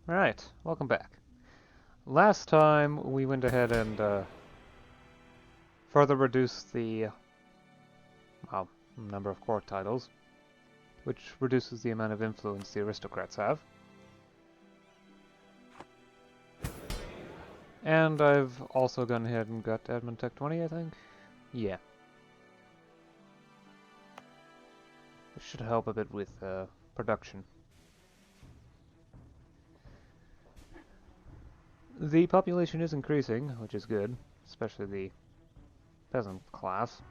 Alright, welcome back. Last time we went ahead and further reduced the well, number of court titles, which reduces the amount of influence the aristocrats have. And I've also gone ahead and got Admin Tech 20, I think? Yeah. It should help a bit with production. The population is increasing, which is good, especially the peasant class.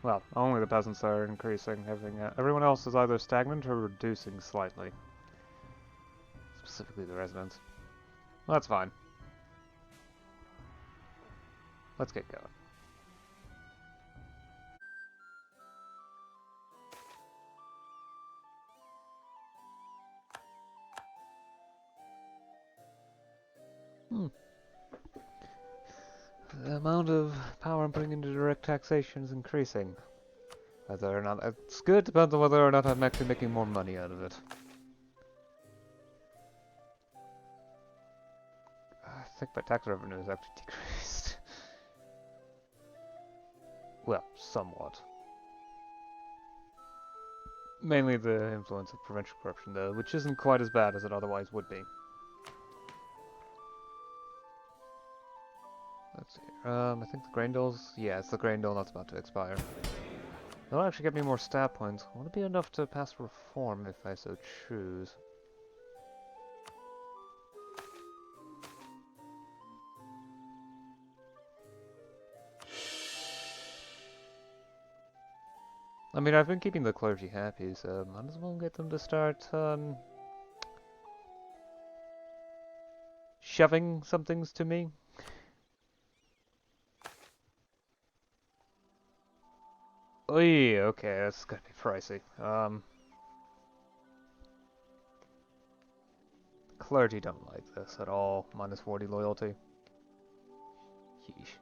Well, only the peasants are increasing. Everyone else is either stagnant or reducing slightly. Specifically the residents. Well, that's fine. Let's get going. The amount of power I'm putting into direct taxation is increasing. Whether or not it's good depends on whether or not I'm actually making more money out of it. I think my tax revenue has actually decreased. Well, somewhat. Mainly the influence of provincial corruption, though, which isn't quite as bad as it otherwise would be. Let's see. I think the grain dole's... Yeah, it's the grain dole that's about to expire. That'll actually get me more stat points. Would it be enough to pass reform if I so choose? I mean, I've been keeping the clergy happy, so might as well get them to start, shoving some things to me. Oy, okay, that's gonna be pricey. Clergy don't like this at all. Minus 40 loyalty. Yeesh.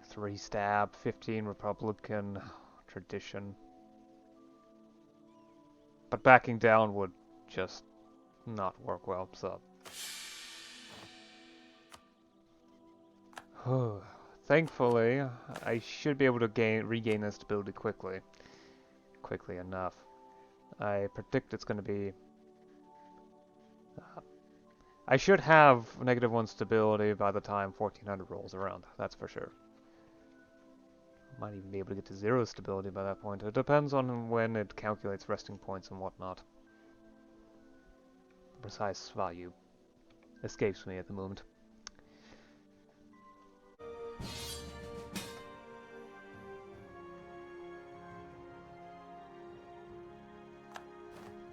3 stab, 15 Republican, tradition. But backing down would just not work well, so. Thankfully, I should be able to regain this stability quickly. Quickly enough. I predict it's going to be... I should have -1 stability by the time 1400 rolls around, that's for sure. Might even be able to get to 0 stability by that point. It depends on when it calculates resting points and whatnot. The precise value escapes me at the moment.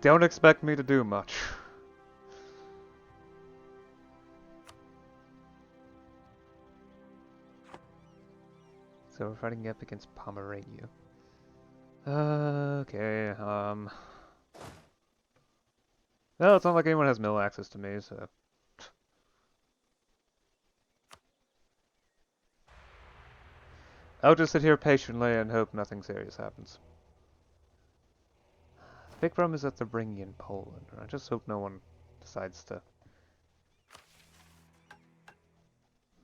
Don't expect me to do much. So we're fighting up against Pomerania. Okay, no, it's not like anyone has mill access to me, so... I'll just sit here patiently and hope nothing serious happens. The big problem is that they're bringing in Poland. I just hope no one decides to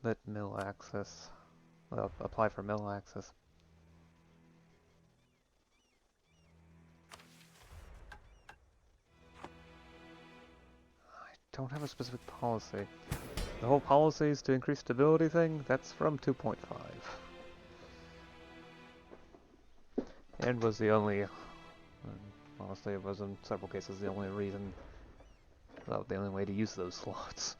let mill access... Well, apply for mill access. I don't have a specific policy. The whole policies to increase stability thing, that's from 2.5. And was the only, honestly it was in several cases the only reason, well, the only way to use those slots.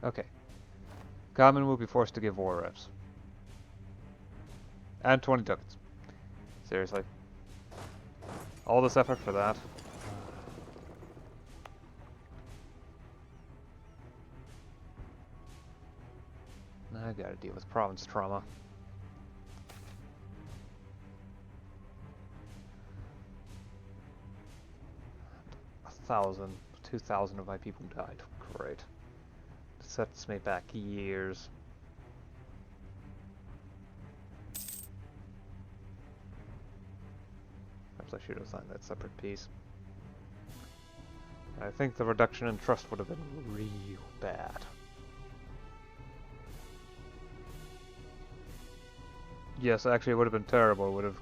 Okay. Common will be forced to give war reps. And 20 ducats. Seriously. All this effort for that. I gotta deal with province trauma. $1,000, 2,000 of my people died. Great. This sets me back years. Perhaps I should have signed that separate piece. I think the reduction in trust would have been real bad. Yes, actually it would have been terrible. It would have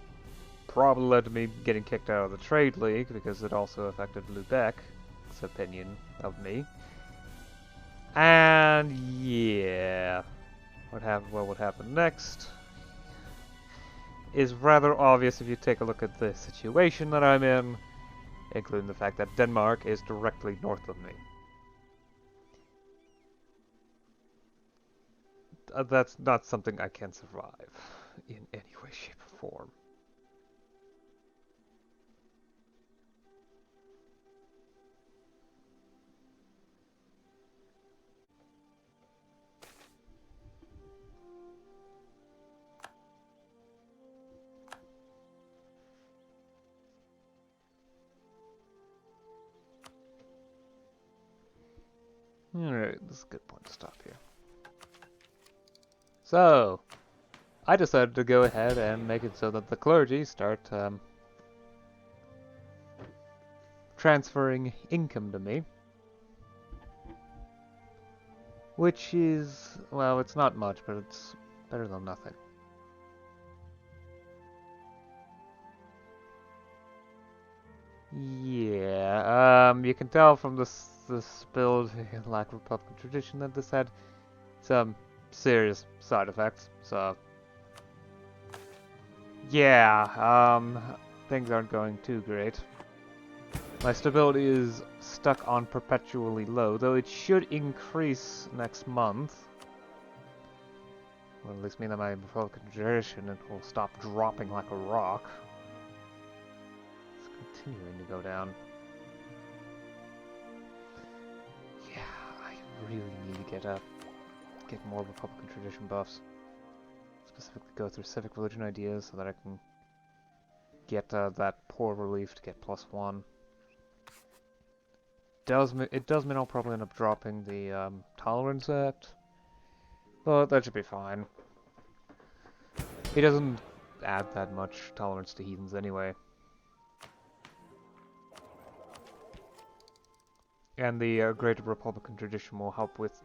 probably led to me getting kicked out of the Trade League because it also affected Lubeck's opinion of me. And yeah, what would happen next is rather obvious if you take a look at the situation that I'm in, including the fact that Denmark is directly north of me. That's not something I can survive in any way, shape, or form. Alright, this is a good point to stop here. So, I decided to go ahead and make it so that the clergy start transferring income to me. Which is, well, it's not much, but it's better than nothing. Yeah, you can tell from this build in like Republican tradition that this had some serious side effects, so yeah, things aren't going too great. My stability is stuck on perpetually low, though it should increase next month. Well, at least mean that my Republican tradition will stop dropping like a rock. It's continuing to go down. Yeah, I really need to get more Republican tradition buffs. Specifically go through civic religion ideas so that I can get that poor relief to get +1. It does mean I'll probably end up dropping the Tolerance Act, but that should be fine. He doesn't add that much tolerance to heathens anyway. And the Greater Republican tradition will help with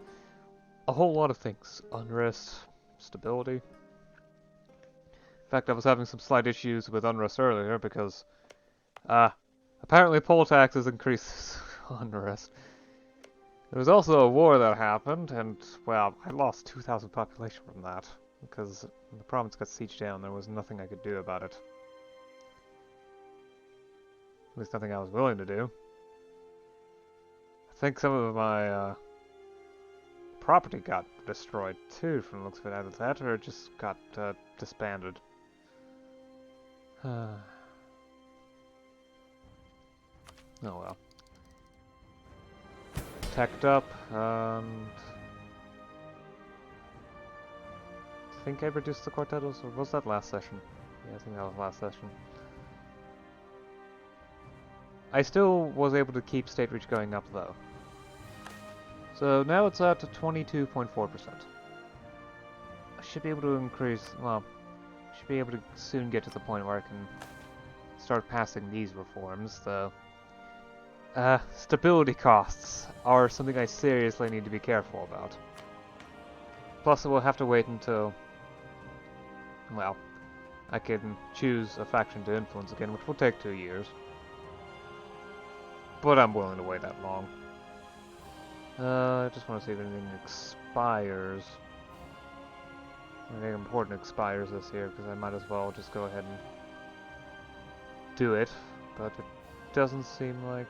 a whole lot of things. Unrest, stability. In fact, I was having some slight issues with Unrest earlier because apparently poll taxes increase unrest. There was also a war that happened, and, well, I lost 2,000 population from that, because when the province got sieged down, there was nothing I could do about it. At least nothing I was willing to do. I think some of my property got destroyed too, from the looks of it, either that or it just got disbanded. Oh well. Teched up, and I think I reduced the quartetos, or was that last session? Yeah, I think that was last session. I still was able to keep state reach going up though. So now it's at 22.4%. I should be able to increase, well, should be able to soon get to the point where I can start passing these reforms, though. Stability costs are something I seriously need to be careful about. Plus, we'll have to wait until, well, I can choose a faction to influence again, which will take 2 years. But I'm willing to wait that long. I just want to see if anything expires. Anything important expires this year, because I might as well just go ahead and do it. But it doesn't seem like...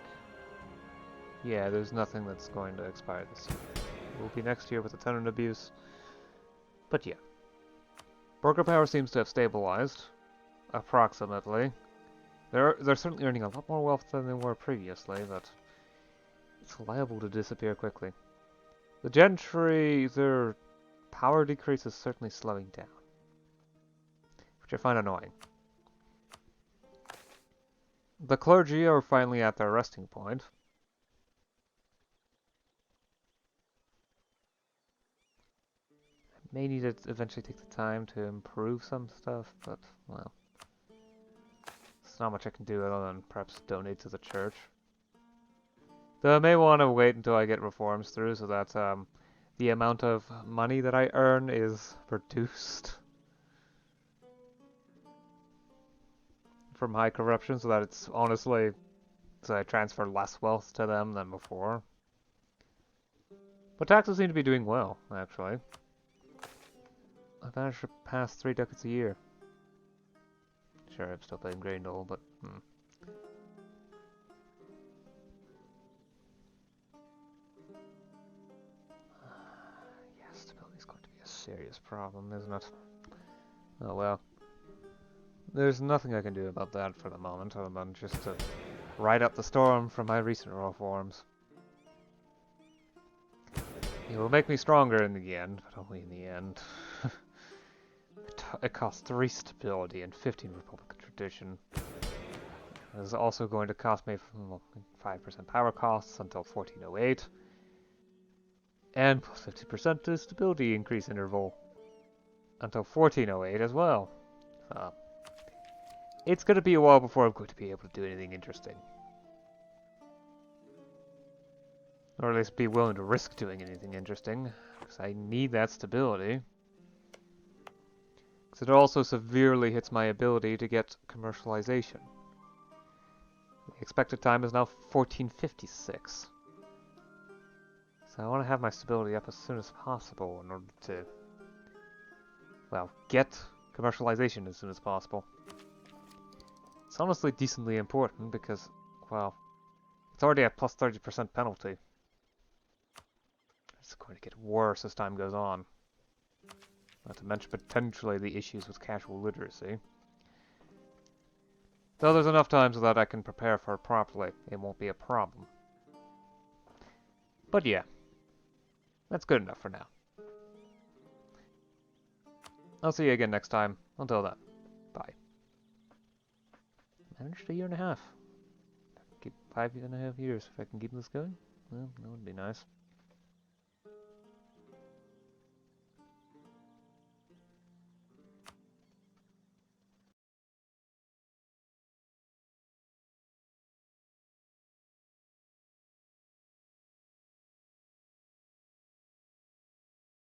Yeah, there's nothing that's going to expire this year. It will be next year with the tenant abuse. But yeah. Broker power seems to have stabilized, approximately. They're certainly earning a lot more wealth than they were previously, but it's liable to disappear quickly. The gentry, they're power decrease is certainly slowing down, which I find annoying. The clergy are finally at their resting point. I may need to eventually take the time to improve some stuff, but, well, there's not much I can do other than perhaps donate to the church. Though I may want to wait until I get reforms through so that the amount of money that I earn is reduced from high corruption, so that it's honestly, so I transfer less wealth to them than before. But taxes seem to be doing well, actually. I've managed to pass 3 ducats a year. Sure, I'm still paying grain dole, but yeah, stability's going to be a serious problem, isn't it? Oh well. There's nothing I can do about that for the moment, other than just to ride up the storm from my recent reforms. It will make me stronger in the end, but only in the end. It costs 3 stability and 15 Republican tradition. It is also going to cost me 5% power costs until 1408. And plus 50% to stability increase interval until 1408 as well. So, it's going to be a while before I'm going to be able to do anything interesting. Or at least be willing to risk doing anything interesting, because I need that stability. Because it also severely hits my ability to get commercialization. The expected time is now 1456. So I want to have my stability up as soon as possible in order to, well, get commercialization as soon as possible. It's honestly decently important because, well, it's already at plus 30% penalty. It's going to get worse as time goes on. Not to mention potentially the issues with casual literacy. Though there's enough time so that I can prepare for it properly, it won't be a problem. But yeah, that's good enough for now. I'll see you again next time. Until then, bye. Managed a year and a half. Keep 5.5 years if I can keep this going. Well, that would be nice.